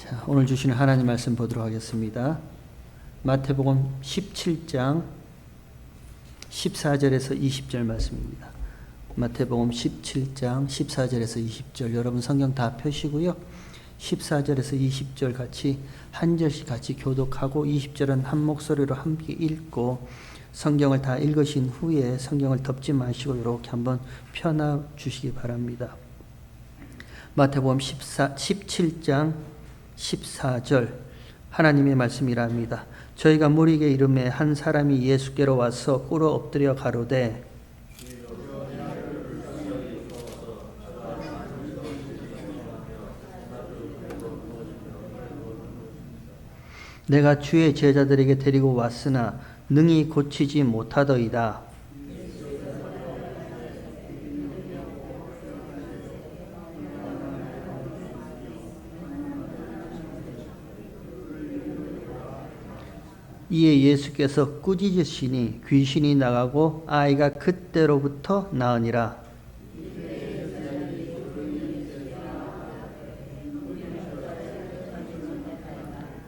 자, 오늘 주시는 하나님 말씀 보도록 하겠습니다. 마태복음 17장 14절에서 20절 말씀입니다. 마태복음 17장 14절에서 20절 여러분 성경 다 펴시고요. 14절에서 20절 같이 한 절씩 같이 교독하고 20절은 한 목소리로 함께 읽고 성경을 다 읽으신 후에 성경을 덮지 마시고 이렇게 한번 펴놔 주시기 바랍니다. 마태복음 17장 14절 하나님의 말씀이랍니다. 저희가 무리에게 이르매 한 사람이 예수께로 와서 꿇어 엎드려 가로되 내가 주의 제자들에게 데리고 왔으나 능히 고치지 못하더이다. 이에 예수께서 꾸짖으시니 귀신이 나가고 아이가 그때로부터 나으니라.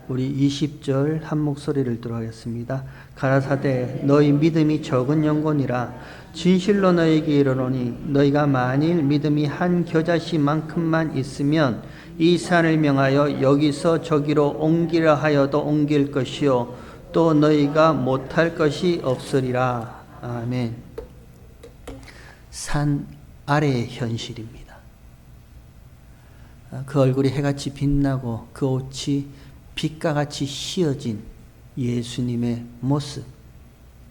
우리 20절 한 목소리를 들어가겠습니다. 가라사대 너희 믿음이 적은 영혼이라 진실로 너희에게 이르노니 너희가 만일 믿음이 한 겨자씨만큼만 있으면 이 산을 명하여 여기서 저기로 옮기라 하여도 옮길 것이요 또 너희가 못할 것이 없으리라. 아멘. 산 아래의 현실입니다. 그 얼굴이 해같이 빛나고 그 옷이 빛과 같이 휘어진 예수님의 모습,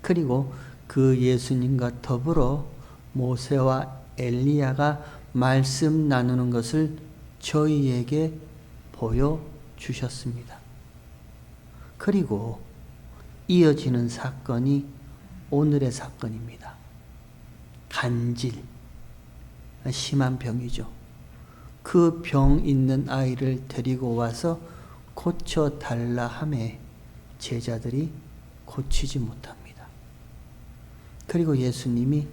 그리고 그 예수님과 더불어 모세와 엘리야가 말씀 나누는 것을 저희에게 보여주셨습니다. 그리고 이어지는 사건이 오늘의 사건입니다. 간질, 심한 병이죠. 그 병 있는 아이를 데리고 와서 고쳐달라 하매 제자들이 고치지 못합니다. 그리고 예수님이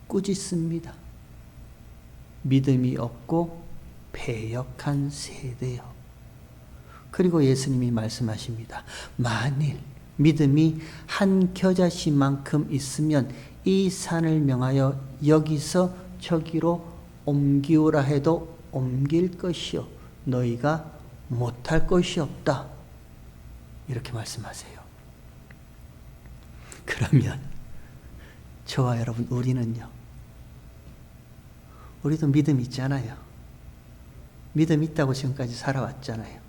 꾸짖습니다. 믿음이 없고 패역한 세대여. 그리고 예수님이 말씀하십니다. 만일 믿음이 한 겨자씨만큼 있으면 이 산을 명하여 여기서 저기로 옮기오라 해도 옮길 것이요 너희가 못할 것이 없다. 이렇게 말씀하세요. 그러면 저와 여러분 우리는요. 우리도 믿음 있잖아요. 믿음 있다고 지금까지 살아왔잖아요.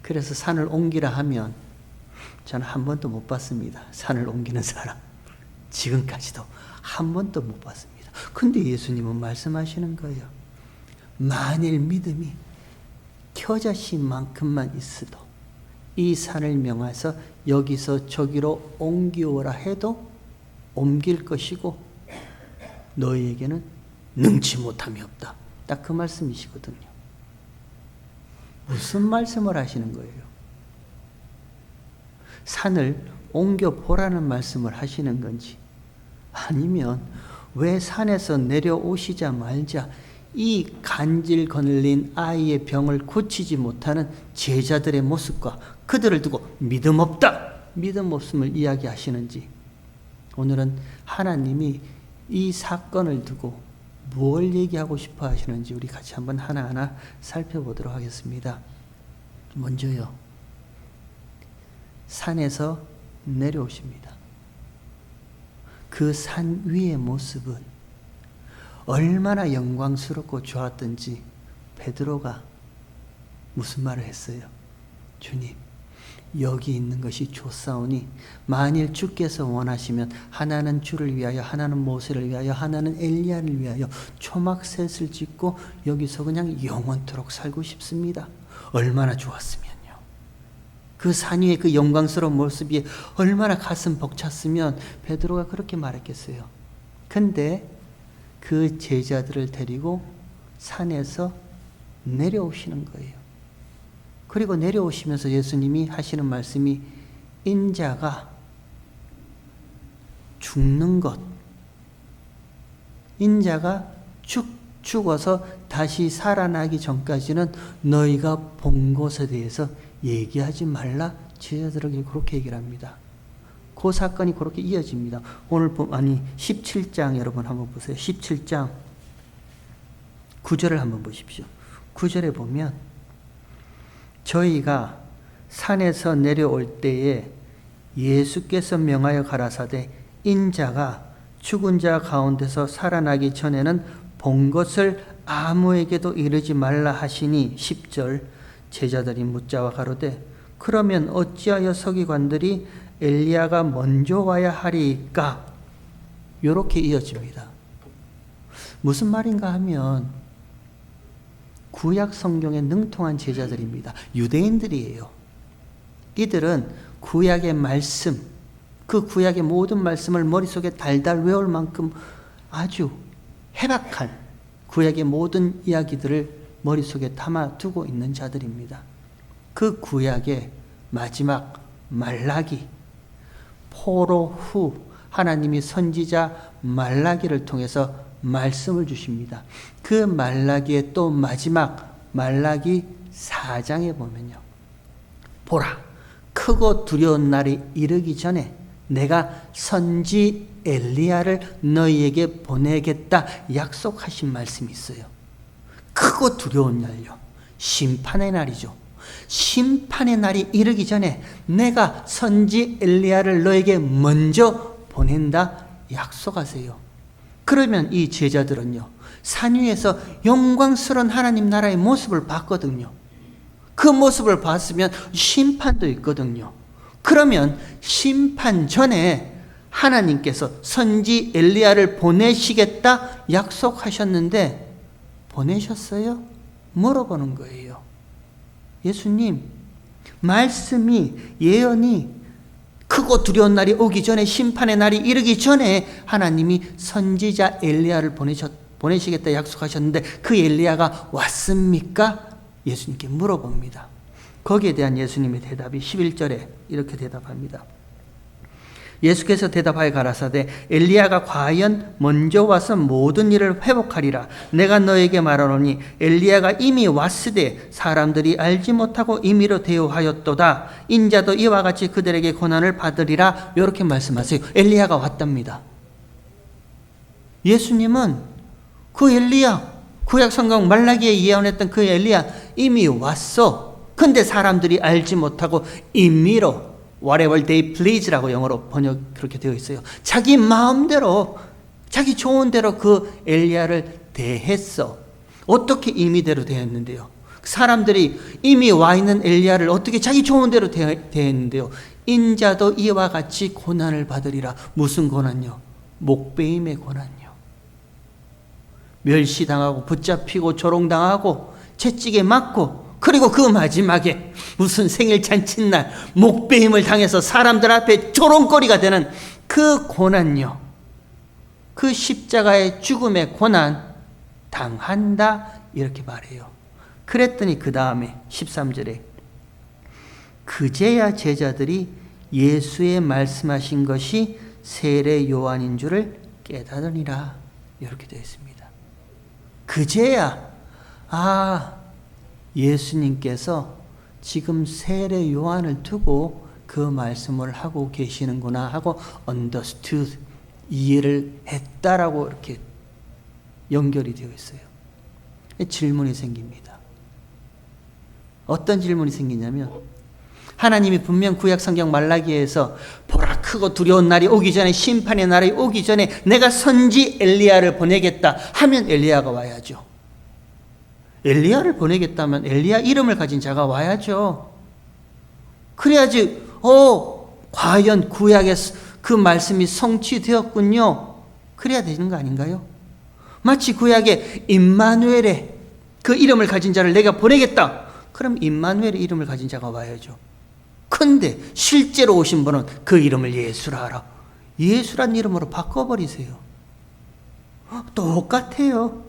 그래서 산을 옮기라 하면 저는 한 번도 못 봤습니다. 산을 옮기는 사람. 지금까지도 한 번도 못 봤습니다. 근데 예수님은 말씀하시는 거예요. 만일 믿음이 겨자씨만큼만 있어도 이 산을 명해서 여기서 저기로 옮기오라 해도 옮길 것이고 너희에게는 능치 못함이 없다. 딱 그 말씀이시거든요. 무슨 말씀을 하시는 거예요? 산을 옮겨보라는 말씀을 하시는 건지 아니면 왜 산에서 내려오시자마자 이 간질 걸린 아이의 병을 고치지 못하는 제자들의 모습과 그들을 두고 믿음 없다, 믿음 없음을 이야기하시는지 오늘은 하나님이 이 사건을 두고 뭘 얘기하고 싶어 하시는지 우리 같이 한번 하나하나 살펴보도록 하겠습니다. 먼저요. 산에서 내려오십니다. 그 산 위의 모습은 얼마나 영광스럽고 좋았던지 베드로가 무슨 말을 했어요? 주님, 여기 있는 것이 좋사오니 만일 주께서 원하시면 하나는 주를 위하여 하나는 모세를 위하여 하나는 엘리야를 위하여 초막셋을 짓고 여기서 그냥 영원토록 살고 싶습니다. 얼마나 좋았으면요. 그 산 위의 그 영광스러운 모습이 얼마나 가슴 벅찼으면 베드로가 그렇게 말했겠어요. 근데 그 제자들을 데리고 산에서 내려오시는 거예요. 그리고 내려오시면서 예수님이 하시는 말씀이 인자가 죽는 것, 인자가 죽어서 다시 살아나기 전까지는 너희가 본 것에 대해서 얘기하지 말라. 제자들에게 그렇게 얘기를 합니다. 그 사건이 그렇게 이어집니다. 오늘 17장 여러분 한번 보세요. 17장 9절을 한번 보십시오. 9절에 보면 저희가 산에서 내려올 때에 예수께서 명하여 가라사대 인자가 죽은 자 가운데서 살아나기 전에는 본 것을 아무에게도 이르지 말라 하시니 10절 제자들이 묻자와 가로되 그러면 어찌하여 서기관들이 엘리야가 먼저 와야 하리까? 이렇게 이어집니다. 무슨 말인가 하면 구약 성경에 능통한 제자들입니다. 유대인들이에요. 이들은 구약의 말씀, 그 구약의 모든 말씀을 머릿속에 달달 외울 만큼 아주 해박한 구약의 모든 이야기들을 머릿속에 담아두고 있는 자들입니다. 그 구약의 마지막 말라기, 포로 후 하나님이 선지자 말라기를 통해서 말씀을 주십니다. 그 말라기의 또 마지막 말라기 4장에 보면요. 보라, 크고 두려운 날이 이르기 전에 내가 선지 엘리야를 너희에게 보내겠다 약속하신 말씀이 있어요. 크고 두려운 날요. 심판의 날이죠. 심판의 날이 이르기 전에 내가 선지 엘리야를 너에게 먼저 보낸다 약속하세요. 그러면 이 제자들은요, 산 위에서 영광스러운 하나님 나라의 모습을 봤거든요. 그 모습을 봤으면 심판도 있거든요. 그러면 심판 전에 하나님께서 선지 엘리야를 보내시겠다 약속하셨는데 보내셨어요? 물어보는 거예요. 예수님, 말씀이, 예언이 크고 두려운 날이 오기 전에, 심판의 날이 이르기 전에 하나님이 선지자 엘리야를 보내시겠다 약속하셨는데 그 엘리야가 왔습니까? 예수님께 물어봅니다. 거기에 대한 예수님의 대답이 11절에 이렇게 대답합니다. 예수께서 대답하여 가라사대 엘리야가 과연 먼저 와서 모든 일을 회복하리라. 내가 너에게 말하노니 엘리야가 이미 왔으되 사람들이 알지 못하고 임의로 대우하였도다. 인자도 이와 같이 그들에게 고난을 받으리라. 이렇게 말씀하세요. 엘리야가 왔답니다. 예수님은 그 엘리야, 구약 성경 말라기에 예언했던 그 엘리야 이미 왔어. 근데 사람들이 알지 못하고 임의로 whatever they please라고 영어로 번역 그렇게 되어 있어요. 자기 마음대로, 자기 좋은 대로 그 엘리야를 대했어. 어떻게 임의대로 대했는데요? 사람들이 이미 와 있는 엘리야를 어떻게 자기 좋은 대로 대했는데요? 인자도 이와 같이 고난을 받으리라. 무슨 고난요? 목베임의 고난요. 멸시당하고 붙잡히고 조롱당하고 채찍에 맞고, 그리고 그 마지막에 무슨 생일 잔칫날 목베임을 당해서 사람들 앞에 조롱거리가 되는 그 고난요, 그 십자가의 죽음의 고난 당한다 이렇게 말해요. 그랬더니 그 다음에 13절에 그제야 제자들이 예수의 말씀하신 것이 세례 요한인 줄을 깨달으니라 이렇게 되어 있습니다. 그제야 예수님께서 지금 세례 요한을 두고 그 말씀을 하고 계시는구나 하고 understood, 이해를 했다라고 이렇게 연결이 되어 있어요. 질문이 생깁니다. 어떤 질문이 생기냐면, 하나님이 분명 구약 성경 말라기에서 보라 크고 두려운 날이 오기 전에, 심판의 날이 오기 전에 내가 선지 엘리야를 보내겠다 하면 엘리야가 와야죠. 엘리야를 보내겠다면 엘리야 이름을 가진 자가 와야죠. 그래야지 과연 구약의 그 말씀이 성취되었군요. 그래야 되는 거 아닌가요? 마치 구약의 임마누엘의 그 이름을 가진 자를 내가 보내겠다. 그럼 임마누엘의 이름을 가진 자가 와야죠. 근데 실제로 오신 분은 그 이름을 예수라 하라. 예수란 이름으로 바꿔버리세요. 똑같아요.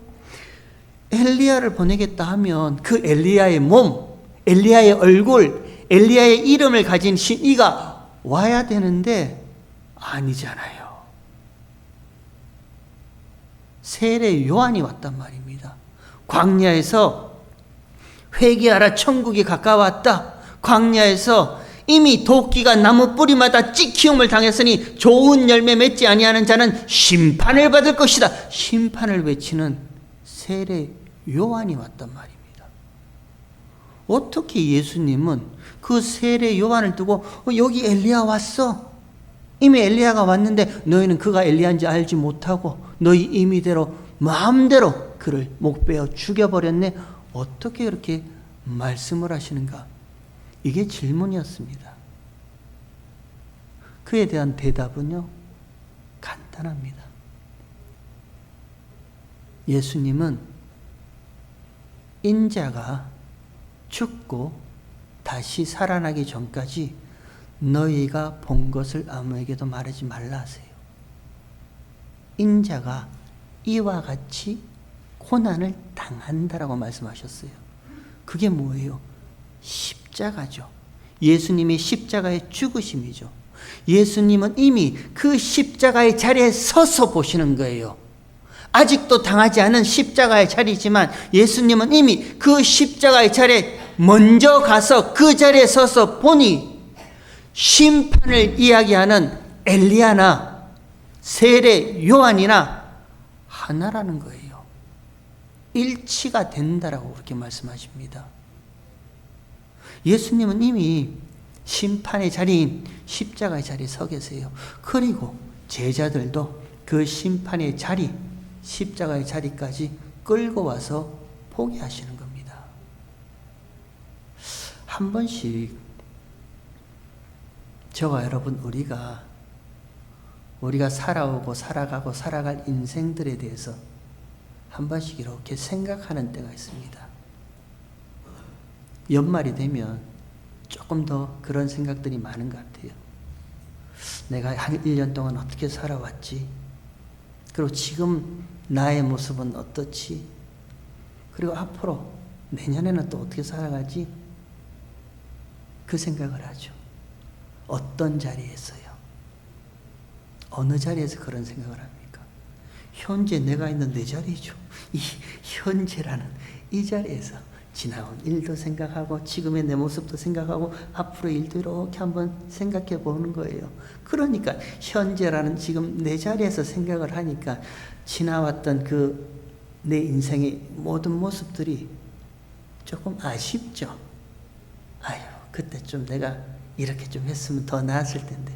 엘리야를 보내겠다 하면 그 엘리야의 몸, 엘리야의 얼굴, 엘리야의 이름을 가진 이가 와야 되는데 아니잖아요. 세례 요한이 왔단 말입니다. 광야에서 회개하라, 천국이 가까웠다. 광야에서 이미 도끼가 나무 뿌리마다 찍히움을 당했으니 좋은 열매 맺지 아니하는 자는 심판을 받을 것이다. 심판을 외치는 세례 요한이 왔단 말입니다. 어떻게 예수님은 그 세례 요한을 두고 여기 엘리야 왔어. 이미 엘리야가 왔는데 너희는 그가 엘리야인지 알지 못하고 너희 임의대로 마음대로 그를 목베어 죽여버렸네. 어떻게 그렇게 말씀을 하시는가? 이게 질문이었습니다. 그에 대한 대답은요, 간단합니다. 예수님은 인자가 죽고 다시 살아나기 전까지 너희가 본 것을 아무에게도 말하지 말라 하세요. 인자가 이와 같이 고난을 당한다라고 말씀하셨어요. 그게 뭐예요? 십자가죠. 예수님이 십자가의 죽으심이죠. 예수님은 이미 그 십자가의 자리에 서서 보시는 거예요. 아직도 당하지 않은 십자가의 자리지만 예수님은 이미 그 십자가의 자리에 먼저 가서 그 자리에 서서 보니 심판을 이야기하는 엘리야나 세례 요한이나 하나라는 거예요. 일치가 된다라고 그렇게 말씀하십니다. 예수님은 이미 심판의 자리인 십자가의 자리에 서 계세요. 그리고 제자들도 그 심판의 자리, 십자가의 자리까지 끌고 와서 보게 하시는 겁니다. 한 번씩 저와 여러분 우리가 살아오고 살아가고 살아갈 인생들에 대해서 한 번씩 이렇게 생각하는 때가 있습니다. 연말이 되면 조금 더 그런 생각들이 많은 것 같아요. 내가 한 1년 동안 어떻게 살아왔지? 그리고 지금 나의 모습은 어떻지? 그리고 앞으로 내년에는 또 어떻게 살아가지? 그 생각을 하죠. 어떤 자리에서요? 어느 자리에서 그런 생각을 합니까? 현재 내가 있는 내 자리죠. 이 현재라는 이 자리에서 지나온 일도 생각하고 지금의 내 모습도 생각하고 앞으로의 일도 이렇게 한번 생각해 보는 거예요. 그러니까 현재라는 지금 내 자리에서 생각을 하니까 지나왔던 그 내 인생의 모든 모습들이 조금 아쉽죠. 아유, 그때 좀 내가 이렇게 좀 했으면 더 나았을 텐데,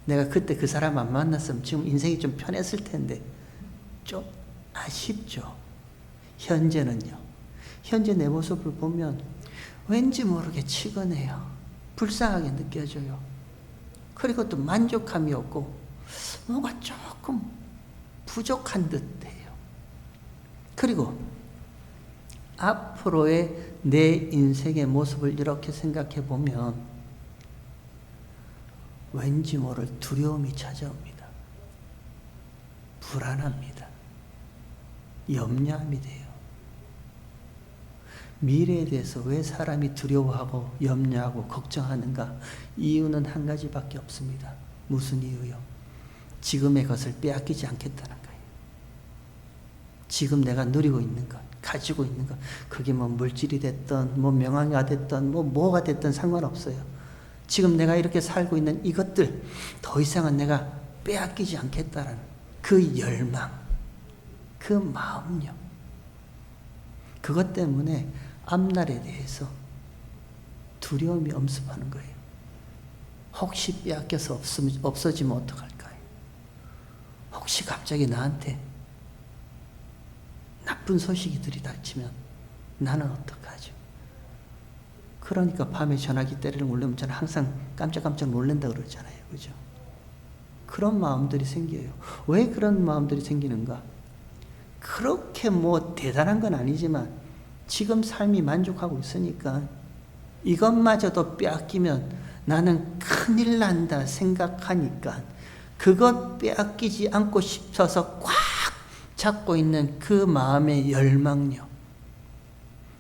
내가 그때 그 사람 안 만났으면 지금 인생이 좀 편했을 텐데, 좀 아쉽죠. 현재는요. 현재 내 모습을 보면 왠지 모르게 치근해요. 불쌍하게 느껴져요. 그리고 또 만족감이 없고 뭔가 조금 부족한 듯해요. 그리고 앞으로의 내 인생의 모습을 이렇게 생각해 보면 왠지 모를 두려움이 찾아옵니다. 불안합니다. 염려함이 돼요. 미래에 대해서 왜 사람이 두려워하고 염려하고 걱정하는가? 이유는 한 가지밖에 없습니다. 무슨 이유요? 지금의 것을 빼앗기지 않겠다는 거예요. 지금 내가 누리고 있는 것, 가지고 있는 것, 그게 뭐 물질이 됐든 뭐 명예가 됐든 뭐가 됐든 상관없어요. 지금 내가 이렇게 살고 있는 이것들 더 이상은 내가 빼앗기지 않겠다는 그 열망, 그 마음요. 그것 때문에 앞날에 대해서 두려움이 엄습하는 거예요. 혹시 빼앗겨서 없어지면 어떡할까요? 혹시 갑자기 나한테 나쁜 소식이 들이닥치면 나는 어떡하죠? 그러니까 밤에 전화기 때리는 울리면 저는 항상 깜짝깜짝 놀란다 그러잖아요. 그죠? 그런 마음들이 생겨요. 왜 그런 마음들이 생기는가? 그렇게 뭐 대단한 건 아니지만 지금 삶이 만족하고 있으니까 이것마저도 빼앗기면 나는 큰일 난다 생각하니까 그것 빼앗기지 않고 싶어서 꽉 잡고 있는 그 마음의 열망요.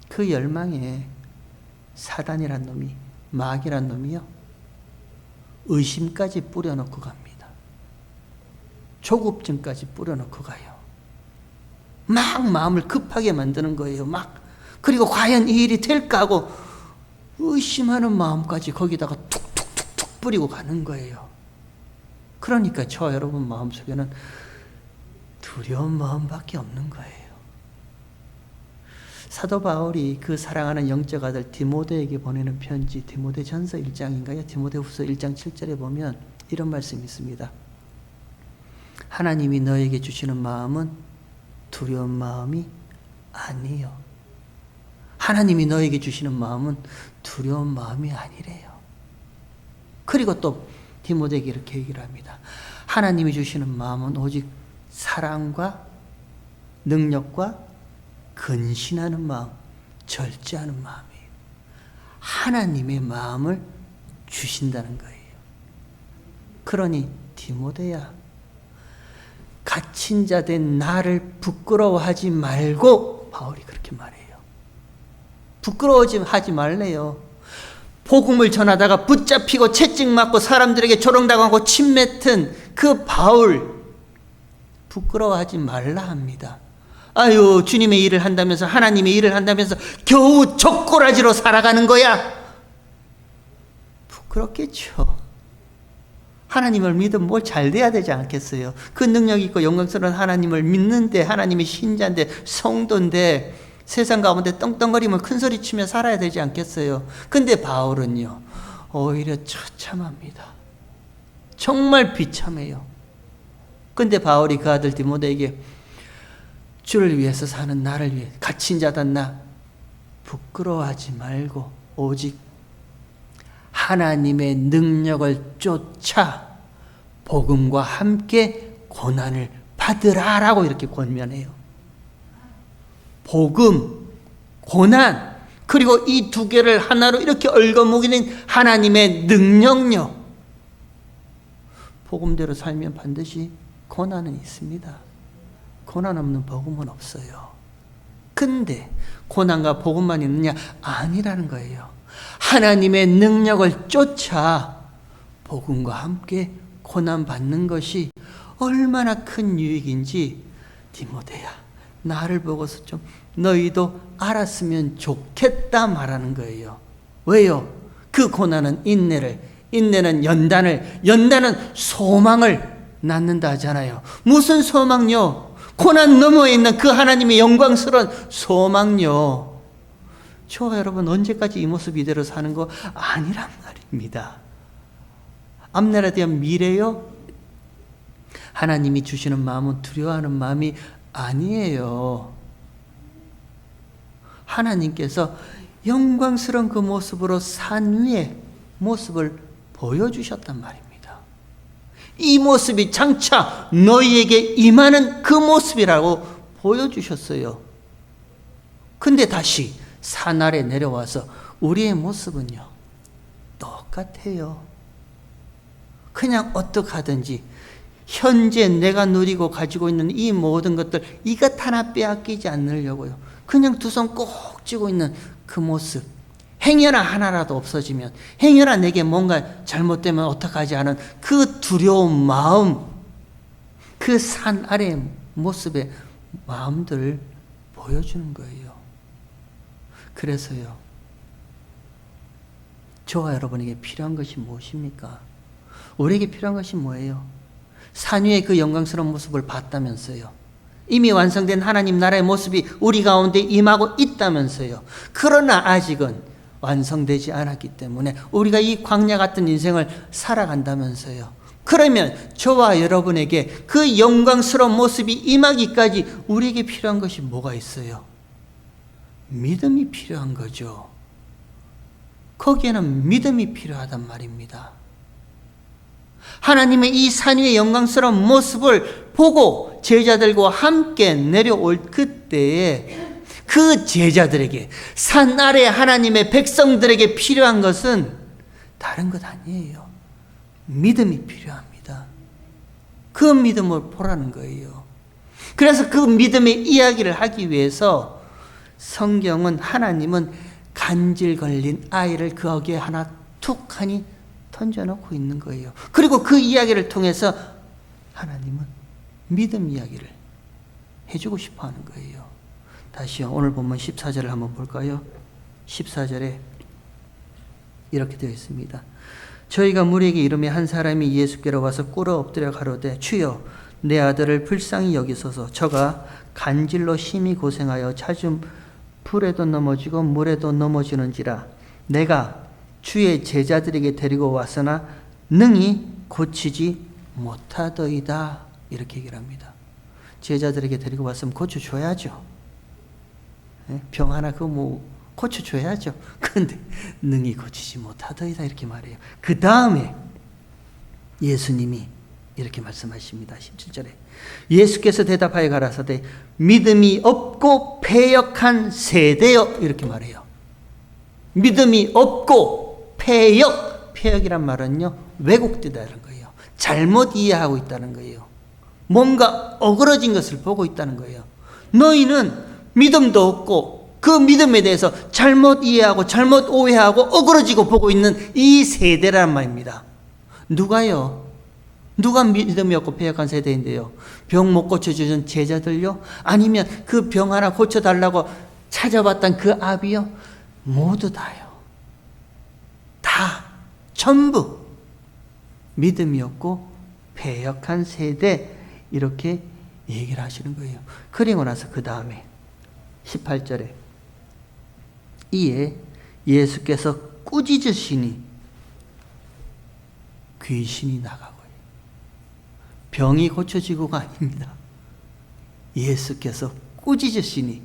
그 열망에 사단이란 놈이, 마귀란 놈이요, 의심까지 뿌려놓고 갑니다. 조급증까지 뿌려놓고 가요. 막 마음을 급하게 만드는 거예요. 그리고 과연 이 일이 될까 하고 의심하는 마음까지 거기다가 툭툭툭툭 뿌리고 가는 거예요. 그러니까 저와 여러분 마음속에는 두려운 마음밖에 없는 거예요. 사도 바울이 그 사랑하는 영적 아들 디모데에게 보내는 편지, 디모데전서 1장인가요? 디모데후서 1장 7절에 보면 이런 말씀이 있습니다. 하나님이 너에게 주시는 마음은 두려운 마음이 아니요. 하나님이 너에게 주시는 마음은 두려운 마음이 아니래요. 그리고 또 디모데에게 이렇게 얘기를 합니다. 하나님이 주시는 마음은 오직 사랑과 능력과 근신하는 마음, 절제하는 마음이에요. 하나님의 마음을 주신다는 거예요. 그러니 디모데야, 갇힌 자 된 나를 부끄러워하지 말고, 바울이 그렇게 말해요. 부끄러워하지 말래요. 복음을 전하다가 붙잡히고 채찍맞고 사람들에게 조롱당하고 침뱉은 그 바울, 부끄러워하지 말라 합니다. 아유, 주님의 일을 한다면서, 하나님의 일을 한다면서 겨우 족꼬라지로 살아가는 거야. 부끄럽겠죠. 하나님을 믿으면 뭘 잘 돼야 되지 않겠어요? 그 능력 있고 영광스러운 하나님을 믿는데, 하나님의 신자인데, 성도인데, 세상 가운데 떵떵거리며 큰소리치며 살아야 되지 않겠어요? 근데 바울은요, 오히려 처참합니다. 정말 비참해요. 근데 바울이 그 아들 디모데에게 주를 위해서 사는 나를 위해, 갇힌 자단 나 부끄러워하지 말고 오직 하나님의 능력을 쫓아 복음과 함께 고난을 받으라라고 이렇게 권면해요. 복음, 고난, 그리고 이 두 개를 하나로 이렇게 얽어먹이는 하나님의 능력력. 복음대로 살면 반드시 고난은 있습니다. 고난 없는 복음은 없어요. 근데 고난과 복음만 있느냐? 아니라는 거예요. 하나님의 능력을 쫓아 복음과 함께 고난 받는 것이 얼마나 큰 유익인지 디모데야, 나를 보고서 좀 너희도 알았으면 좋겠다 말하는 거예요. 왜요? 그 고난은 인내를, 인내는 연단을, 연단은 소망을 낳는다 하잖아요. 무슨 소망요? 고난 너머에 있는 그 하나님의 영광스러운 소망요. 저와 여러분 언제까지 이 모습 이대로 사는 거 아니란 말입니다. 앞날에 대한 미래요? 하나님이 주시는 마음은 두려워하는 마음이 아니에요. 하나님께서 영광스러운 그 모습으로 산 위에 모습을 보여주셨단 말입니다. 이 모습이 장차 너희에게 임하는 그 모습이라고 보여주셨어요. 근데 다시 산 아래 내려와서 우리의 모습은요, 똑같아요. 그냥 어떻게 하든지 현재 내가 누리고 가지고 있는 이 모든 것들 이것 하나 빼앗기지 않으려고요. 그냥 두 손 꼭 쥐고 있는 그 모습. 행여나 하나라도 없어지면, 행여나 내게 뭔가 잘못되면 어떡하지 하는 그 두려운 마음, 그 산 아래의 모습의 마음들을 보여주는 거예요. 그래서요, 저와 여러분에게 필요한 것이 무엇입니까? 우리에게 필요한 것이 뭐예요? 산 위의 그 영광스러운 모습을 봤다면서요. 이미 완성된 하나님 나라의 모습이 우리 가운데 임하고 있다면서요. 그러나 아직은 완성되지 않았기 때문에 우리가 이 광야 같은 인생을 살아간다면서요. 그러면 저와 여러분에게 그 영광스러운 모습이 임하기까지 우리에게 필요한 것이 뭐가 있어요? 믿음이 필요한 거죠. 거기에는 믿음이 필요하단 말입니다. 하나님의 이 산 위의 영광스러운 모습을 보고 제자들과 함께 내려올 그때에 그 제자들에게, 산 아래 하나님의 백성들에게 필요한 것은 다른 것 아니에요. 믿음이 필요합니다. 그 믿음을 보라는 거예요. 그래서 그 믿음의 이야기를 하기 위해서 성경은, 하나님은 간질 걸린 아이를 거기에 하나 툭 하니 던져놓고 있는 거예요. 그리고 그 이야기를 통해서 하나님은 믿음 이야기를 해주고 싶어 하는 거예요. 다시요. 오늘 본문 14절을 한번 볼까요? 14절에 이렇게 되어 있습니다. 저희가 무리에게 이르매 한 사람이 예수께로 와서 꿇어 엎드려 가로되 주여 내 아들을 불쌍히 여기소서. 저가 간질로 심히 고생하여 찾은 불에도 넘어지고 물에도 넘어지는지라. 내가 주의 제자들에게 데리고 왔으나 능히 고치지 못하더이다. 이렇게 얘기를 합니다. 제자들에게 데리고 왔으면 고쳐줘야죠. 병 하나 고쳐줘야죠. 그런데 능히 고치지 못하더이다 이렇게 말해요. 그 다음에 예수님이 이렇게 말씀하십니다. 17절에 예수께서 대답하여 가라사대 믿음이 없고 패역한 세대여 이렇게 말해요. 믿음이 없고 패역이란 말은요 왜곡되다는 거예요. 잘못 이해하고 있다는 거예요. 뭔가 어그러진 것을 보고 있다는 거예요. 너희는 믿음도 없고 그 믿음에 대해서 잘못 이해하고 잘못 오해하고 어그러지고 보고 있는 이 세대란 말입니다. 누가요? 누가 믿음이 없고 패역한 세대인데요? 병 못 고쳐주는 제자들요? 아니면 그 병 하나 고쳐달라고 찾아봤던 그 아비요? 모두 다요. 다 전부 믿음이 없고 패역한 세대 이렇게 얘기를 하시는 거예요. 그리고 나서 그 다음에 18절에 이에 예수께서 꾸짖으시니 귀신이 나가고요. 병이 고쳐지고가 아닙니다. 예수께서 꾸짖으시니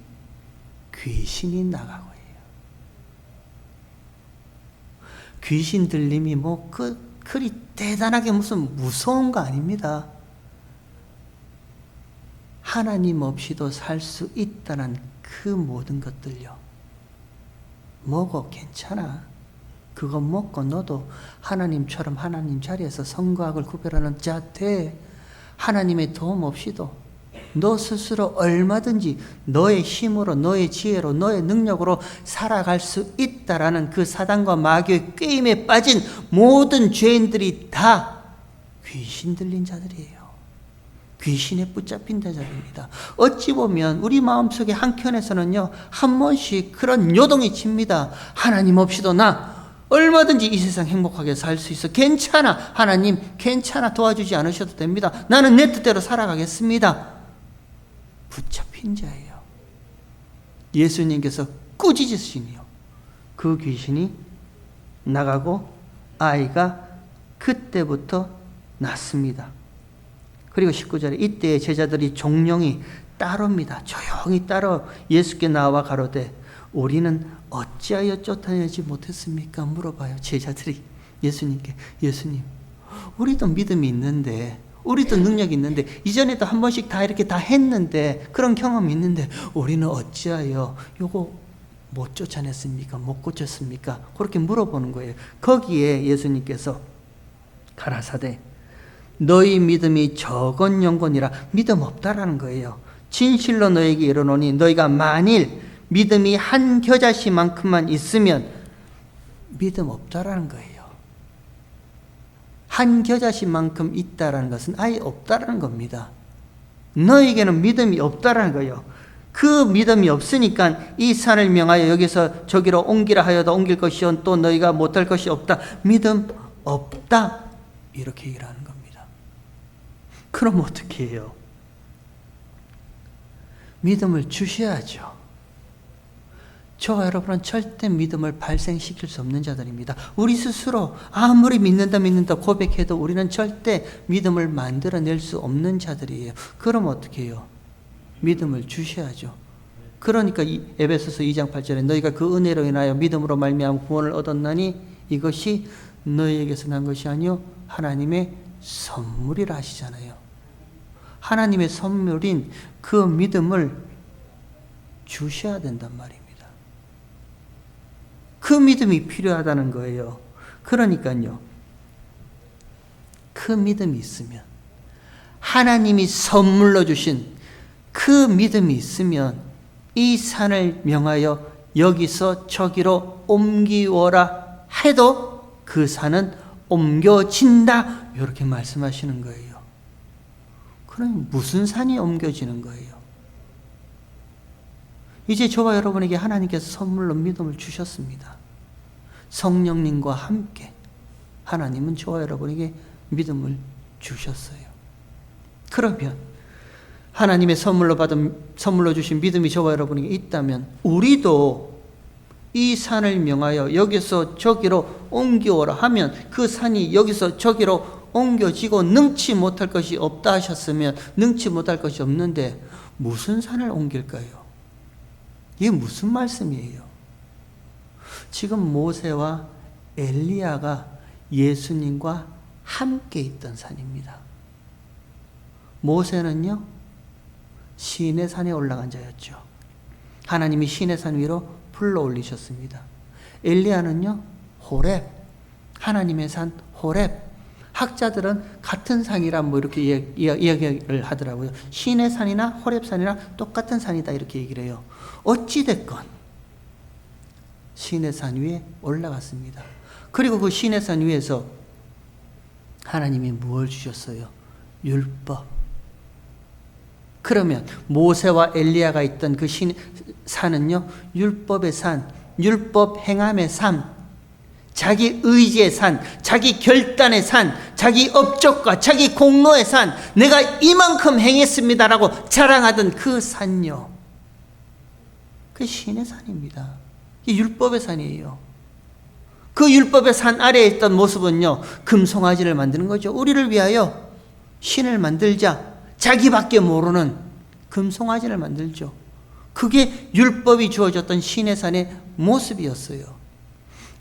귀신이 나가고요. 귀신 들림이 그리 대단하게 무슨 무서운 거 아닙니다. 하나님 없이도 살 수 있다는 그 모든 것들요. 먹어 괜찮아. 그거 먹고 너도 하나님처럼 하나님 자리에서 선과 악을 구별하는 자 돼. 하나님의 도움 없이도 너 스스로 얼마든지 너의 힘으로 너의 지혜로 너의 능력으로 살아갈 수 있다라는 그 사단과 마귀의 게임에 빠진 모든 죄인들이 다 귀신 들린 자들이에요. 귀신에 붙잡힌 자들입니다. 어찌 보면 우리 마음속에 한켠에서는요 한 번씩 그런 요동이 칩니다. 하나님 없이도 나 얼마든지 이 세상 행복하게 살 수 있어. 괜찮아. 하나님 괜찮아. 도와주지 않으셔도 됩니다. 나는 내 뜻대로 살아가겠습니다. 붙잡힌 자예요. 예수님께서 꾸짖으시니요 그 귀신이 나가고 아이가 그때부터 낫습니다. 그리고 19절에 이때 제자들이 종용이 따릅니다. 조용히 따라 예수께 나와 가로되 우리는 어찌하여 쫓아내지 못했습니까? 물어봐요. 제자들이 예수님께. 예수님 우리도 믿음이 있는데 우리도 능력이 있는데 이전에도 한 번씩 다 이렇게 다 했는데 그런 경험이 있는데 우리는 어찌하여 요거 못 쫓아냈습니까? 못 고쳤습니까? 그렇게 물어보는 거예요. 거기에 예수님께서 가라사대 너희 믿음이 적은 영혼이라 믿음 없다라는 거예요. 진실로 너에게 이르노니 너희가 만일 믿음이 한 겨자씨만큼만 있으면 믿음 없다라는 거예요. 한 겨자씨만큼 있다라는 것은 아예 없다라는 겁니다. 너에게는 믿음이 없다라는 거예요. 그 믿음이 없으니까 이 산을 명하여 여기서 저기로 옮기라 하여도 옮길 것이요 또 너희가 못할 것이 없다. 믿음 없다. 이렇게 얘기를 하는 겁니다. 그럼 어떻게 해요? 믿음을 주셔야죠. 저와 여러분은 절대 믿음을 발생시킬 수 없는 자들입니다. 우리 스스로 아무리 믿는다 고백해도 우리는 절대 믿음을 만들어낼 수 없는 자들이에요. 그럼 어떻게 해요? 믿음을 주셔야죠. 그러니까 에베소서 2장 8절에 너희가 그 은혜로 인하여 믿음으로 말미암아 구원을 얻었나니 이것이 너희에게서 난 것이 아니요 하나님의 선물이라 하시잖아요. 하나님의 선물인 그 믿음을 주셔야 된단 말입니다. 그 믿음이 필요하다는 거예요. 그러니까요. 그 믿음이 있으면 하나님이 선물로 주신 그 믿음이 있으면 이 산을 명하여 여기서 저기로 옮기워라 해도 그 산은 옮겨진다. 이렇게 말씀하시는 거예요. 그럼 무슨 산이 옮겨지는 거예요? 이제 저와 여러분에게 하나님께서 선물로 믿음을 주셨습니다. 성령님과 함께 하나님은 저와 여러분에게 믿음을 주셨어요. 그러면 하나님의 선물로 주신 믿음이 저와 여러분에게 있다면 우리도 이 산을 명하여 여기서 저기로 옮겨오라 하면 그 산이 여기서 저기로 옮겨지고 능치 못할 것이 없다 하셨으면 능치 못할 것이 없는데 무슨 산을 옮길까요? 이게 무슨 말씀이에요? 지금 모세와 엘리야가 예수님과 함께 있던 산입니다. 모세는요, 시내산에 올라간 자였죠. 하나님이 시내산 위로 불러 올리셨습니다. 엘리야는요, 호렙, 하나님의 산 호렙. 학자들은 같은 산이라 뭐 이렇게 이야기를 하더라고요. 시내산이나 호렙산이나 똑같은 산이다 이렇게 얘기를 해요. 어찌됐건 시내산 위에 올라갔습니다. 그리고 그 시내산 위에서 하나님이 무엇을 주셨어요? 율법. 그러면 모세와 엘리야가 있던 그 산은요, 율법의 산, 율법 행함의 삶, 자기 의지의 산, 자기 결단의 산, 자기 업적과 자기 공로의 산, 내가 이만큼 행했습니다라고 자랑하던 그 산요, 그 신의 산입니다. 이 율법의 산이에요. 그 율법의 산 아래에 있던 모습은요, 금송아지를 만드는 거죠. 우리를 위하여 신을 만들자. 자기밖에 모르는 금송아지를 만들죠. 그게 율법이 주어졌던 신의 산의 모습이었어요.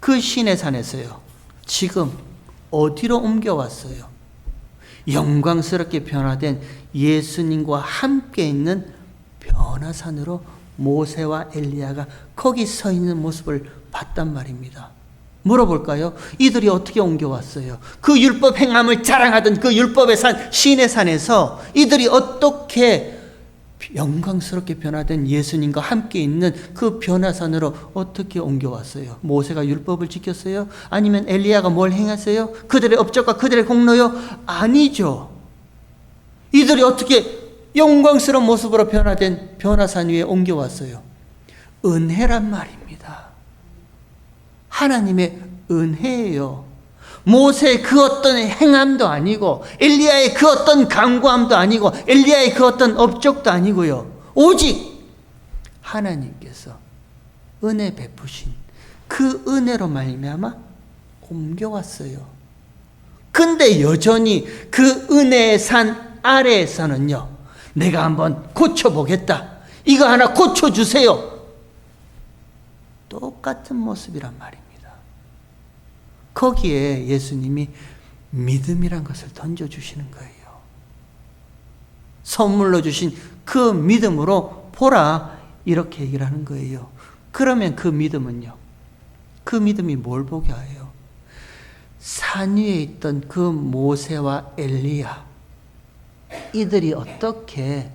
그 신의 산에서요, 지금 어디로 옮겨왔어요? 영광스럽게 변화된 예수님과 함께 있는 변화산으로 모세와 엘리야가 거기 서 있는 모습을 봤단 말입니다. 물어볼까요? 이들이 어떻게 옮겨왔어요? 그 율법 행함을 자랑하던 그 율법의 산, 신의 산에서 이들이 어떻게 영광스럽게 변화된 예수님과 함께 있는 그 변화산으로 어떻게 옮겨왔어요? 모세가 율법을 지켰어요? 아니면 엘리야가 뭘 행했어요? 그들의 업적과 그들의 공로요? 아니죠. 이들이 어떻게 영광스러운 모습으로 변화된 변화산 위에 옮겨왔어요? 은혜란 말입니다. 하나님의 은혜예요. 모세의 그 어떤 행함도 아니고, 엘리야의 그 어떤 강구함도 아니고, 엘리야의 그 어떤 업적도 아니고요. 오직 하나님께서 은혜 베푸신 그 은혜로 말미암아 옮겨왔어요. 근데 여전히 그 은혜의 산 아래에서는요, 내가 한번 고쳐보겠다. 이거 하나 고쳐주세요. 똑같은 모습이란 말입니다. 거기에 예수님이 믿음이란 것을 던져주시는 거예요. 선물로 주신 그 믿음으로 보라, 이렇게 얘기를 하는 거예요. 그러면 그 믿음은요, 그 믿음이 뭘 보게 해요? 산 위에 있던 그 모세와 엘리야, 이들이 어떻게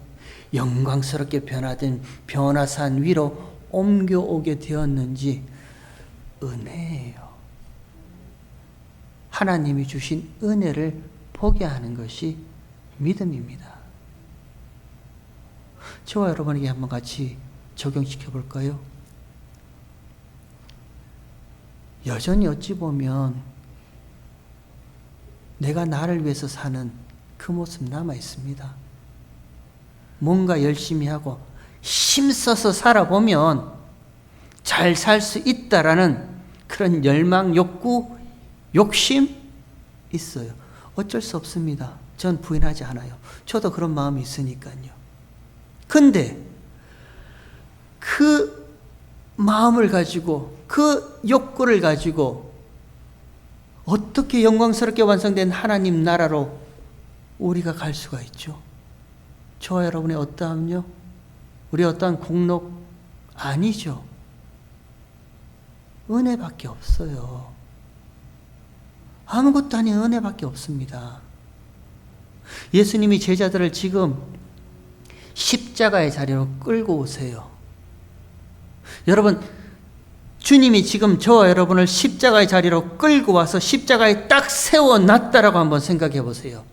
영광스럽게 변화된 변화산 위로 옮겨오게 되었는지 은혜예요. 하나님이 주신 은혜를 보게 하는 것이 믿음입니다. 저와 여러분에게 한번 같이 적용시켜 볼까요? 여전히 어찌 보면 내가 나를 위해서 사는 그 모습 남아 있습니다. 뭔가 열심히 하고 힘써서 살아보면 잘 살 수 있다라는 그런 열망, 욕구, 욕심 있어요. 어쩔 수 없습니다. 전 부인하지 않아요. 저도 그런 마음이 있으니까요. 근데 그 마음을 가지고, 그 욕구를 가지고 어떻게 영광스럽게 완성된 하나님 나라로 우리가 갈 수가 있죠? 저와 여러분의 어떠함요? 우리 어떠한 공로? 아니죠. 은혜밖에 없어요. 아무것도 아닌 은혜밖에 없습니다. 예수님이 제자들을 지금 십자가의 자리로 끌고 오세요. 여러분, 주님이 지금 저와 여러분을 십자가의 자리로 끌고 와서 십자가에 딱 세워놨다라고 한번 생각해 보세요.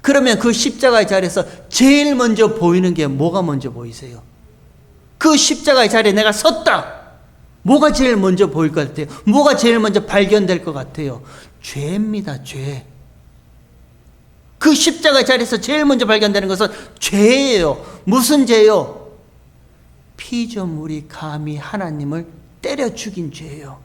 그러면 그 십자가의 자리에서 제일 먼저 보이는 게 뭐가 먼저 보이세요? 그 십자가의 자리에 내가 섰다. 뭐가 제일 먼저 보일 것 같아요? 뭐가 제일 먼저 발견될 것 같아요? 죄입니다, 죄. 그 십자가의 자리에서 제일 먼저 발견되는 것은 죄예요. 무슨 죄요? 피조물이 감히 하나님을 때려 죽인 죄예요.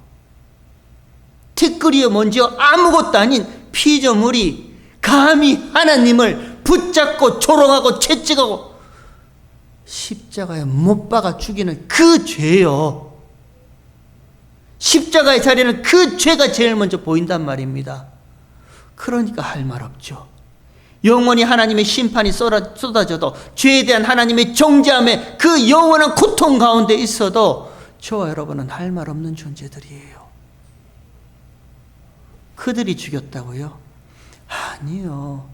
티끌이요 뭔지요? 아무것도 아닌 피조물이 감히 하나님을 붙잡고 조롱하고 채찍하고 십자가에 못 박아 죽이는 그 죄요. 십자가의 자리에는 그 죄가 제일 먼저 보인단 말입니다. 그러니까 할 말 없죠. 영원히 하나님의 심판이 쏟아져도 죄에 대한 하나님의 정죄함에 그 영원한 고통 가운데 있어도 저와 여러분은 할 말 없는 존재들이에요. 그들이 죽였다고요? 아니요.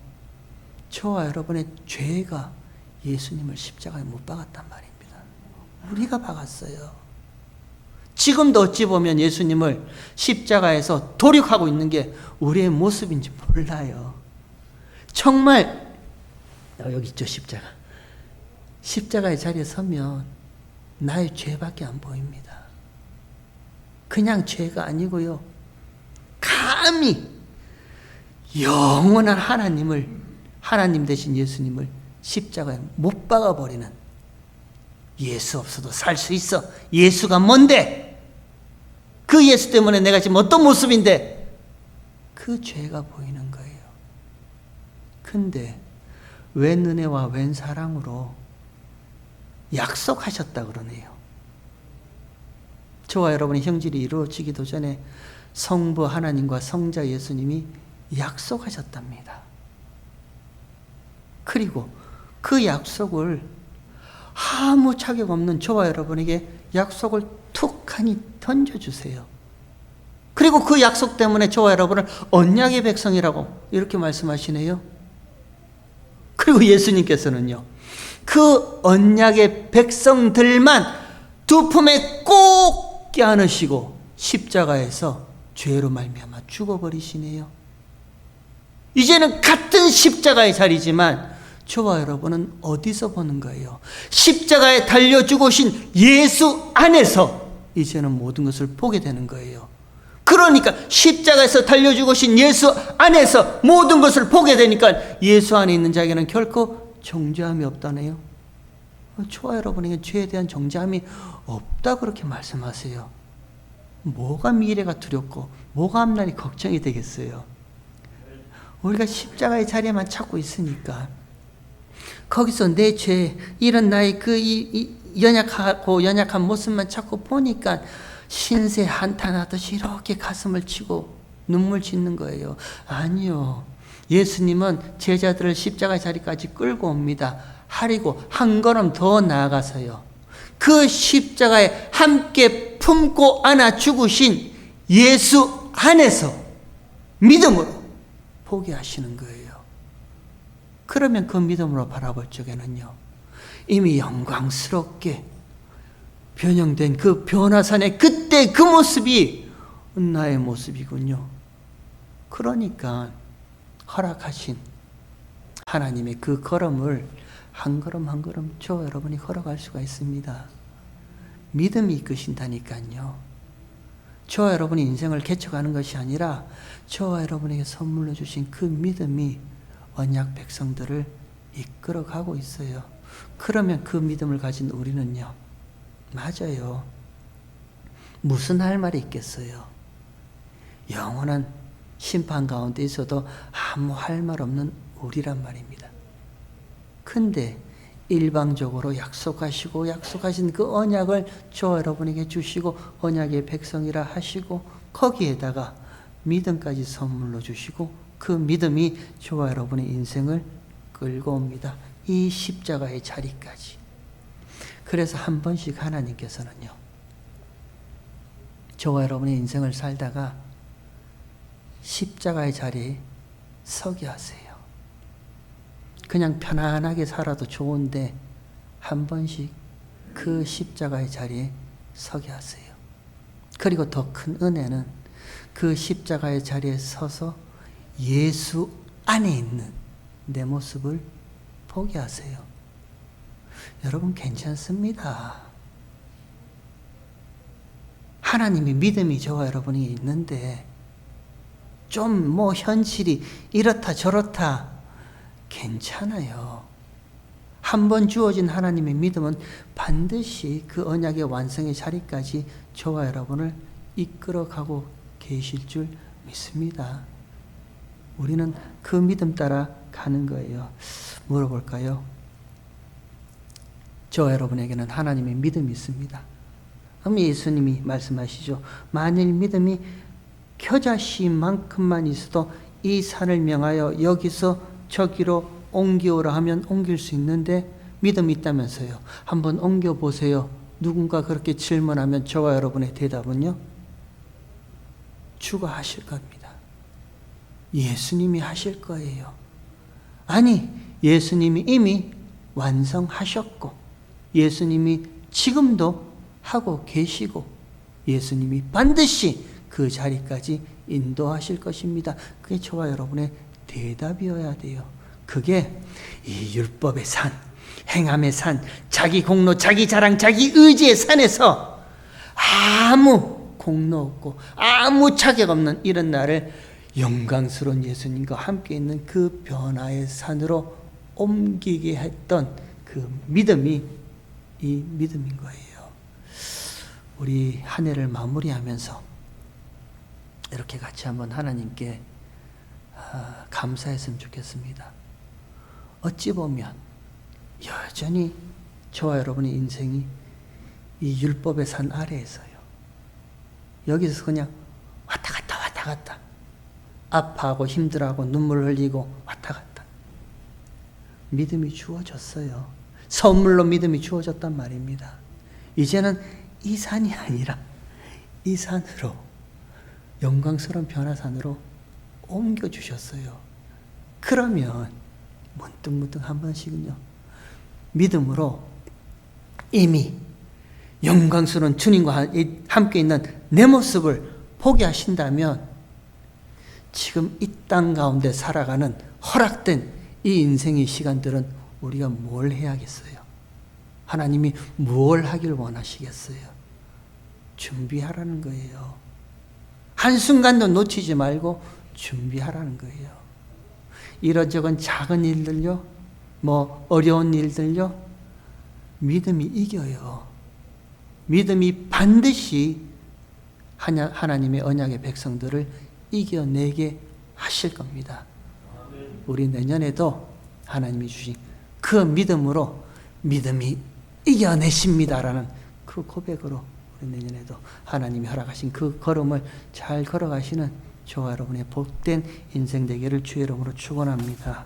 저와 여러분의 죄가 예수님을 십자가에 못 박았단 말입니다. 우리가 박았어요. 지금도 어찌 보면 예수님을 십자가에서 도륙하고 있는 게 우리의 모습인지 몰라요. 정말 여기 있죠, 십자가. 십자가의 자리에 서면 나의 죄밖에 안 보입니다. 그냥 죄가 아니고요. 감히 영원한 하나님 대신 예수님을 십자가에 못 박아버리는, 예수 없어도 살 수 있어. 예수가 뭔데? 그 예수 때문에 내가 지금 어떤 모습인데? 그 죄가 보이는 거예요. 근데 웬 은혜와 웬 사랑으로 약속하셨다 그러네요. 저와 여러분의 형질이 이루어지기도 전에 성부 하나님과 성자 예수님이 약속하셨답니다. 그리고 그 약속을 아무 자격 없는 저와 여러분에게 약속을 툭하니 던져주세요. 그리고 그 약속 때문에 저와 여러분을 언약의 백성이라고 이렇게 말씀하시네요. 그리고 예수님께서는요, 그 언약의 백성들만 두 품에 꼭 껴안으시고 십자가에서 죄로 말미암아 죽어버리시네요. 이제는 같은 십자가의 자리지만 저와 여러분은 어디서 보는 거예요? 십자가에 달려 죽으신 예수 안에서 이제는 모든 것을 보게 되는 거예요. 그러니까 십자가에서 달려 죽으신 예수 안에서 모든 것을 보게 되니까 예수 안에 있는 자에게는 결코 정죄함이 없다네요. 저와 여러분에게 죄에 대한 정죄함이 없다 그렇게 말씀하세요. 뭐가 미래가 두렵고 뭐가 앞날이 걱정이 되겠어요? 우리가 십자가의 자리에만 찾고 있으니까 거기서 내 죄, 이런 나의 그 연약하고 연약한 모습만 찾고 보니까 신세 한탄하듯이 이렇게 가슴을 치고 눈물 짓는 거예요. 아니요. 예수님은 제자들을 십자가의 자리까지 끌고 옵니다. 하리고 한 걸음 더 나아가서요, 그 십자가에 함께 품고 안아 죽으신 예수 안에서 믿음으로 포기하시는 거예요. 그러면 그 믿음으로 바라볼 적에는요, 이미 영광스럽게 변형된 그 변화산의 그때 그 모습이 나의 모습이군요. 그러니까 허락하신 하나님의 그 걸음을 한 걸음 한 걸음 저와 여러분이 걸어갈 수가 있습니다. 믿음이 이끄신다니까요. 저와 여러분이 인생을 개척하는 것이 아니라 저와 여러분에게 선물로 주신 그 믿음이 언약 백성들을 이끌어가고 있어요. 그러면 그 믿음을 가진 우리는요, 맞아요, 무슨 할 말이 있겠어요? 영원한 심판 가운데 있어도 아무 할 말 없는 우리란 말입니다. 근데 일방적으로 약속하신 그 언약을 저와 여러분에게 주시고 언약의 백성이라 하시고 거기에다가 믿음까지 선물로 주시고 그 믿음이 저와 여러분의 인생을 끌고 옵니다. 이 십자가의 자리까지. 그래서 한 번씩 하나님께서는요, 저와 여러분의 인생을 살다가 십자가의 자리에 서게 하세요. 그냥 편안하게 살아도 좋은데 한 번씩 그 십자가의 자리에 서게 하세요. 그리고 더 큰 은혜는 그 십자가의 자리에 서서 예수 안에 있는 내 모습을 보게 하세요. 여러분 괜찮습니다. 하나님의 믿음이 저와 여러분이 있는데 좀 뭐 현실이 이렇다 저렇다 괜찮아요. 한 번 주어진 하나님의 믿음은 반드시 그 언약의 완성의 자리까지 저와 여러분을 이끌어가고 계실 줄 믿습니다. 우리는 그 믿음 따라 가는 거예요. 물어볼까요? 저와 여러분에게는 하나님의 믿음이 있습니다. 그럼 예수님이 말씀하시죠. 만일 믿음이 겨자씨만큼만 있어도 이 산을 명하여 여기서 저기로 옮겨오라 하면 옮길 수 있는데 믿음이 있다면서요. 한번 옮겨보세요. 누군가 그렇게 질문하면 저와 여러분의 대답은요. 주가 하실 겁니다. 예수님이 하실 거예요. 아니, 예수님이 이미 완성하셨고 예수님이 지금도 하고 계시고 예수님이 반드시 그 자리까지 인도하실 것입니다. 그게 저와 여러분의 대답이어야 돼요. 그게 이 율법의 산, 행함의 산, 자기 공로, 자기 자랑, 자기 의지의 산에서 아무 공로 없고 아무 자격 없는 이런 나를 영광스러운 예수님과 함께 있는 그 변화의 산으로 옮기게 했던 그 믿음이 이 믿음인 거예요. 우리 한 해를 마무리하면서 이렇게 같이 한번 하나님께 감사했으면 좋겠습니다. 어찌 보면 여전히 저와 여러분의 인생이 이 율법의 산 아래에서요. 여기서 그냥 왔다 갔다 아파하고 힘들어하고 눈물 흘리고 왔다 갔다. 믿음이 주어졌어요. 선물로 믿음이 주어졌단 말입니다. 이제는 이 산이 아니라 이 산으로 영광스러운 변화산으로 옮겨주셨어요. 그러면 문득문득 한 번씩은요. 믿음으로 이미 영광스러운 주님과 함께 있는 내 모습을 보게 하신다면 지금 이 땅 가운데 살아가는 허락된 이 인생의 시간들은 우리가 뭘 해야겠어요? 하나님이 뭘 하길 원하시겠어요? 준비하라는 거예요. 한순간도 놓치지 말고 준비하라는 거예요. 이런저런 작은 일들요, 뭐 어려운 일들요, 믿음이 이겨요. 믿음이 반드시 하나님의 언약의 백성들을 이겨내게 하실 겁니다. 우리 내년에도 하나님이 주신 그 믿음으로 믿음이 이겨내십니다라는 그 고백으로 우리 내년에도 하나님이 허락하신 그 걸음을 잘 걸어가시는 저와 여러분의 복된 인생 되기를 주의 이름으로 축원합니다.